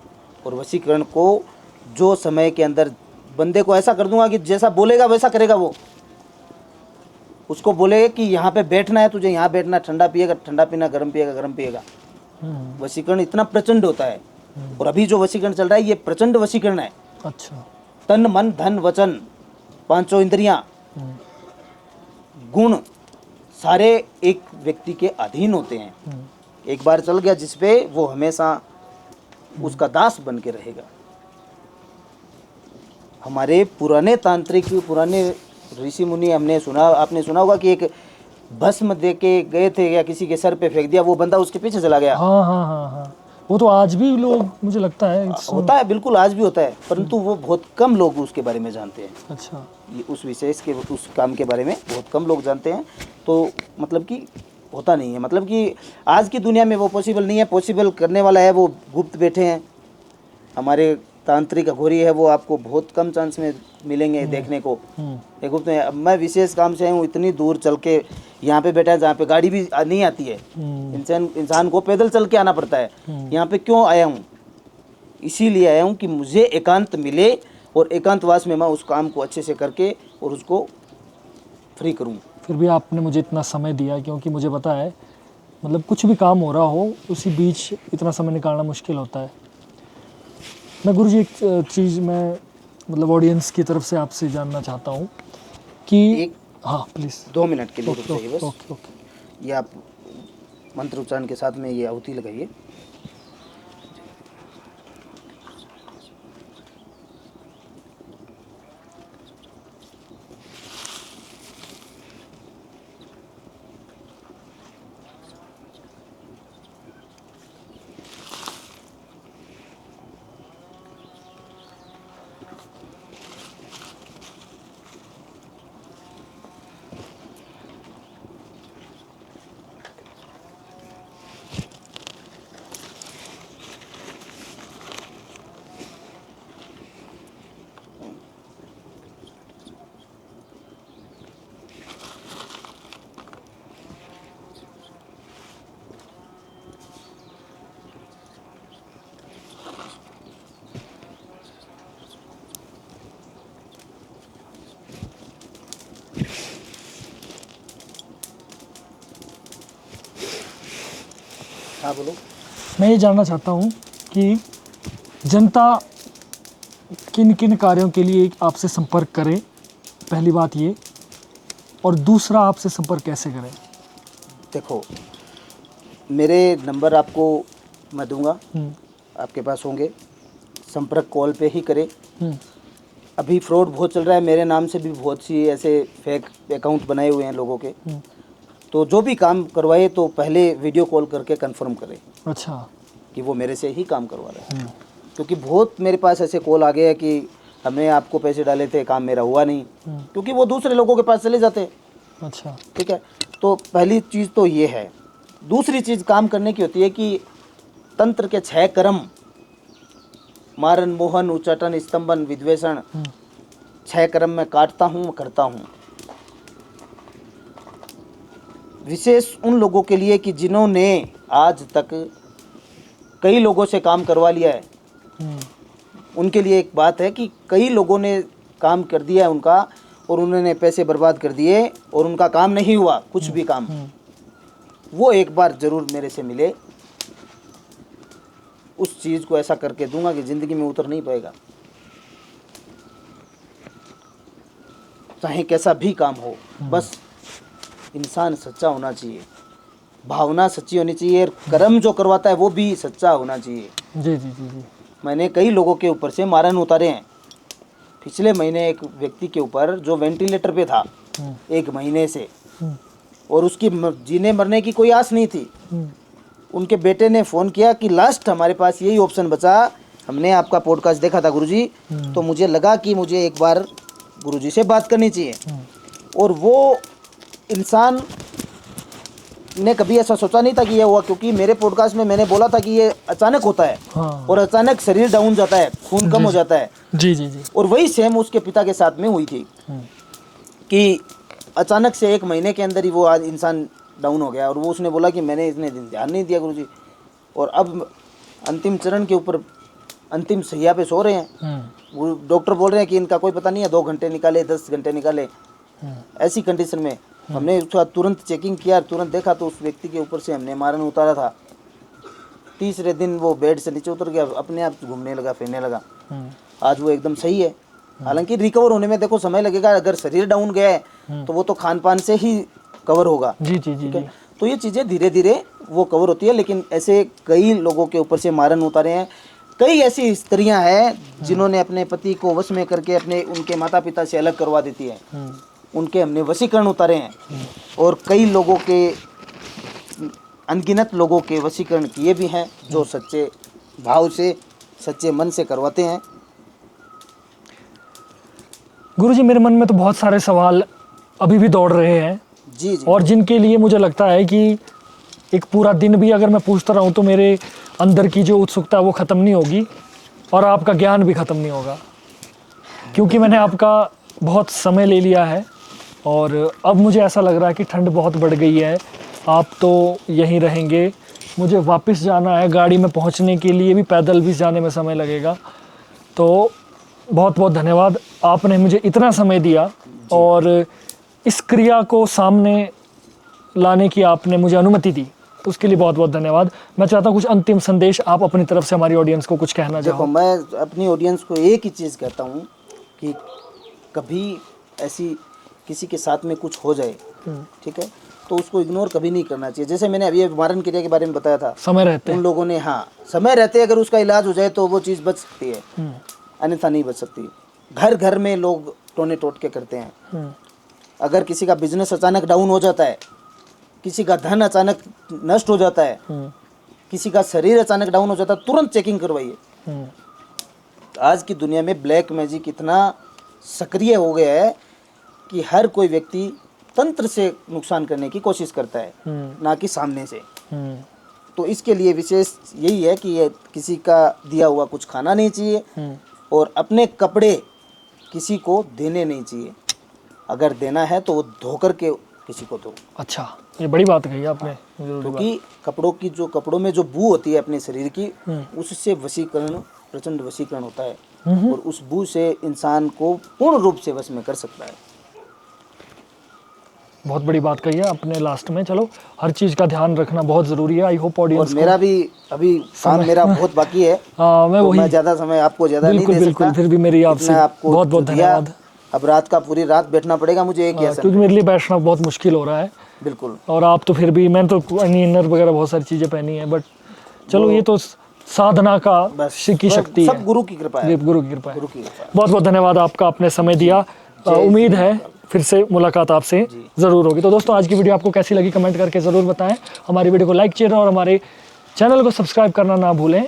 और वशीकरण को जो समय के अंदर बंदे को ऐसा कर दूंगा कि जैसा बोलेगा वैसा करेगा। वो उसको बोले कि यहाँ पे बैठना है, तुझे यहाँ बैठना, ठंडा पिएगा ठंडा पीना, गर्म पिएगा गर्म पिएगा। वशीकरण इतना प्रचंड होता है। और अभी जो वशीकरण चल रहा है ये प्रचंड वशीकरण है। अच्छा। तन मन धन वचन, 5 इंद्रियां, गुण सारे एक व्यक्ति के अधीन होते हैं। एक बार चल गया जिस पे, वो हमेशा उसका दास बन के रहेगा। हमारे पुराने तांत्रिक, पुराने ऋषि मुनि, हमने सुना, आपने सुना होगा कि एक भस्म दे के गए थे या किसी के सर पे फेंक दिया, वो बंदा उसके पीछे चला गया। हाँ हाँ हाँ हाँ, वो तो आज भी लोग, मुझे लगता है होता है, बिल्कुल आज भी होता है, परंतु वो बहुत कम लोग उसके बारे में जानते हैं। अच्छा। ये उस विशेष के, उस काम के बारे में बहुत कम लोग जानते हैं। तो मतलब कि होता नहीं है, मतलब कि आज की दुनिया में वो पॉसिबल नहीं है। पॉसिबल करने वाला है, वो गुप्त बैठे हैं, हमारे तांत्रिक अघोरी है वो आपको बहुत कम चांस में मिलेंगे देखने को। देखो तो अब मैं विशेष काम से हूँ, इतनी दूर चल के यहाँ पे बैठा है जहाँ पे गाड़ी भी नहीं आती है, इंसान को पैदल चल के आना पड़ता है। यहाँ पे क्यों आया हूँ? इसीलिए आया हूँ कि मुझे एकांत मिले और एकांतवास में मैं उस काम को अच्छे से करके और उसको फ्री करूँ। फिर भी आपने मुझे इतना समय दिया, क्योंकि मुझे पता है मतलब कुछ भी काम हो रहा हो उसी बीच इतना समय निकालना मुश्किल होता है। मैं गुरुजी एक चीज़ मैं मतलब ऑडियंस की तरफ से आपसे जानना चाहता हूँ कि हाँ प्लीज़ 2 मिनट के लिए रुक जाइए बस। Okay okay. ये आप मंत्र उच्चारण के साथ में ये आहुति लगाइए। हाँ बोलो। मैं ये जानना चाहता हूँ कि जनता किन किन कार्यों के लिए आपसे संपर्क करे, पहली बात ये, और दूसरा आपसे संपर्क कैसे करें? देखो मेरे नंबर आपको मैं दूंगा, आपके पास होंगे, संपर्क कॉल पे ही करें। अभी फ्रॉड बहुत चल रहा है, मेरे नाम से भी बहुत सी ऐसे फेक अकाउंट बनाए हुए हैं लोगों के। तो जो भी काम करवाए तो पहले वीडियो कॉल करके कंफर्म करें अच्छा कि वो मेरे से ही काम करवा रहे हैं। क्योंकि बहुत मेरे पास ऐसे कॉल आ गए हैं कि हमने आपको पैसे डाले थे, काम मेरा हुआ नहीं, क्योंकि वो दूसरे लोगों के पास चले जाते हैं। अच्छा ठीक है, तो पहली चीज़ तो ये है। दूसरी चीज़ काम करने की होती है कि तंत्र के 6 कर्म, मारन, मोहन, उच्चाटन, स्तंभन, विद्वेषण, 6 कर्म मैं काटता हूँ, करता हूँ। विशेष उन लोगों के लिए कि जिन्होंने आज तक कई लोगों से काम करवा लिया है, उनके लिए एक बात है कि कई लोगों ने काम कर दिया है उनका और उन्होंने पैसे बर्बाद कर दिए और उनका काम नहीं हुआ, कुछ भी काम। वो एक बार ज़रूर मेरे से मिले, उस चीज़ को ऐसा करके दूंगा कि ज़िंदगी में उतर नहीं पाएगा। चाहे कैसा भी काम हो, बस इंसान सच्चा होना चाहिए, भावना सच्ची होनी चाहिए, और कर्म जो करवाता है वो भी सच्चा होना चाहिए। जी जी जी जी। मैंने कई लोगों के ऊपर से मारन उतारे हैं। पिछले महीने एक व्यक्ति के ऊपर जो वेंटिलेटर पे था 1 महीने से, और उसकी जीने मरने की कोई आस नहीं थी। उनके बेटे ने फ़ोन किया कि लास्ट हमारे पास यही ऑप्शन बचा, हमने आपका पॉडकास्ट देखा था गुरुजी, तो मुझे लगा कि मुझे एक बार गुरुजी से बात करनी चाहिए। और वो इंसान ने कभी ऐसा सोचा नहीं था कि ये हुआ, क्योंकि मेरे पॉडकास्ट में मैंने बोला था कि ये अचानक होता है। हाँ। और अचानक शरीर डाउन जाता है, खून कम हो जाता है। जी जी जी। और वही सेम उसके पिता के साथ में हुई थी कि अचानक से 1 महीने के अंदर ही वो आज इंसान डाउन हो गया। और वो उसने बोला कि मैंने इतने दिन ध्यान नहीं दिया गुरुजी, और अब अंतिम चरण के ऊपर अंतिम सैया पे सो रहे हैं। वो डॉक्टर बोल रहे हैं कि इनका कोई पता नहीं है, 2 घंटे निकाले, 10 घंटे निकाले। ऐसी कंडीशन में हमने उसका तुरंत चेकिंग किया, तुरंत देखा तो उस व्यक्ति के ऊपर से हमने मारन उतारा था। तीसरे दिन वो बेड से नीचे उतर गया, अपने आप घूमने लगा, फिरने लगा। आज वो एकदम सही है। हालांकि रिकवर होने में देखो समय लगेगा, अगर शरीर डाउन गया है तो वो तो खान पान से ही कवर होगा। जी जी जी। तो ये चीज़ें धीरे धीरे वो कवर होती है। लेकिन ऐसे कई लोगों के ऊपर से मारन उतारे हैं। कई ऐसी स्त्रियां हैं जिन्होंने अपने पति को वश में करके अपने उनके माता पिता से अलग करवा देती है, उनके हमने वशीकरण उतारे हैं। और कई लोगों के, अनगिनत लोगों के वशीकरण किए भी हैं, जो सच्चे भाव से, सच्चे मन से करवाते हैं। गुरुजी मेरे मन में तो बहुत सारे सवाल अभी भी दौड़ रहे हैं। जी जी। और जिनके लिए मुझे लगता है कि एक पूरा दिन भी अगर मैं पूछता रहूं तो मेरे अंदर की जो उत्सुकता है वो ख़त्म नहीं होगी। और आपका ज्ञान भी ख़त्म नहीं होगा, क्योंकि मैंने आपका बहुत समय ले लिया है और अब मुझे ऐसा लग रहा है कि ठंड बहुत बढ़ गई है। आप तो यहीं रहेंगे, मुझे वापस जाना है, गाड़ी में पहुंचने के लिए भी पैदल भी जाने में समय लगेगा। तो बहुत बहुत धन्यवाद, आपने मुझे इतना समय दिया और इस क्रिया को सामने लाने की आपने मुझे अनुमति दी, तो उसके लिए बहुत बहुत धन्यवाद। मैं चाहता हूँ कुछ अंतिम संदेश आप अपनी तरफ से हमारी ऑडियंस को कुछ कहना देखो, चाहो। मैं अपनी ऑडियंस को एक ही चीज़ कहता हूँ कि कभी ऐसी किसी के साथ में कुछ हो जाए, ठीक है, तो उसको इग्नोर कभी नहीं करना चाहिए। जैसे मैंने अभी मारन क्रिया के बारे में बताया था, समय रहते उन लोगों ने, हाँ, समय रहते अगर उसका इलाज हो जाए तो वो चीज़ बच सकती है, अन्यथा नहीं बच सकती। घर घर में लोग टोने टोटके करते हैं। अगर किसी का बिजनेस अचानक डाउन हो जाता है, किसी का धन अचानक नष्ट हो जाता है, किसी का शरीर अचानक डाउन हो जाता है, तुरंत चेकिंग करवाइए। आज की दुनिया में ब्लैक मैजिक इतना सक्रिय हो गया है कि हर कोई व्यक्ति तंत्र से नुकसान करने की कोशिश करता है, ना कि सामने से। तो इसके लिए विशेष यही है कि ये किसी का दिया हुआ कुछ खाना नहीं चाहिए और अपने कपड़े किसी को देने नहीं चाहिए। अगर देना है तो वो धोकर के किसी को दो। अच्छा, ये बड़ी बात कही आपने। क्योंकि कपड़ों में जो बू होती है अपने शरीर की, उससे वशीकरण, प्रचंड वशीकरण होता है और उस बू से इंसान को पूर्ण रूप से वश में कर सकता है। बहुत बड़ी बात कही है आपने लास्ट में। चलो, हर चीज़ का ध्यान रखना बहुत ज़रूरी है। आई होप ऑडियंस और मेरा भी अभी काम मेरा बहुत बाकी है। हाँ, मैं तो वही, मैं ज़्यादा समय आपको ज़्यादा नहीं दे बिल्कुल, सकता। फिर भी मेरी आपसे आपको बहुत बहुत जो दिया, धन्यवाद। अब रात का पूरी रात बैठना पड़ेगा मुझे एक ही आसन क्योंकि मेरे लिए बैठना बहुत मुश्किल हो रहा है। बिल्कुल। और आप तो फिर भी, मैंने तो इनर वगैरह बहुत सारी चीज़ें पहनी है, बट चलो, ये तो साधना का की शक्ति सब है, गुरु की कृपा है। गुरु की कृपा है। गुरु की कृपा है। बहुत बहुत धन्यवाद आपका, आपने समय दिया। उम्मीद है फिर से मुलाकात आपसे ज़रूर होगी। तो दोस्तों, आज की वीडियो आपको कैसी लगी कमेंट करके ज़रूर बताएं। हमारी वीडियो को लाइक शेयर और हमारे चैनल को सब्सक्राइब करना ना भूलें।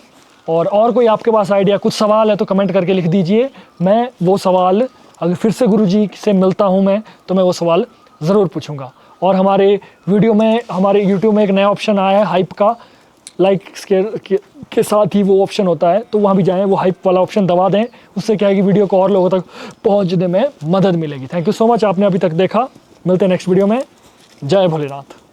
और कोई आपके पास आइडिया, कुछ सवाल है तो कमेंट करके लिख दीजिए। मैं वो सवाल, अगर फिर से गुरुजी से मिलता हूँ मैं, तो मैं वो सवाल ज़रूर पूछूंगा। और हमारे वीडियो में, हमारे यूट्यूब में एक नया ऑप्शन आया है हाइप का, लाइक्स के साथ ही वो ऑप्शन होता है, तो वहाँ भी जाएं, वो हाइप वाला ऑप्शन दबा दें। उससे क्या है कि वीडियो को और लोगों तक पहुँचने में मदद मिलेगी। थैंक यू सो मच, आपने अभी तक देखा। मिलते हैं नेक्स्ट वीडियो में। जय भोलेनाथ।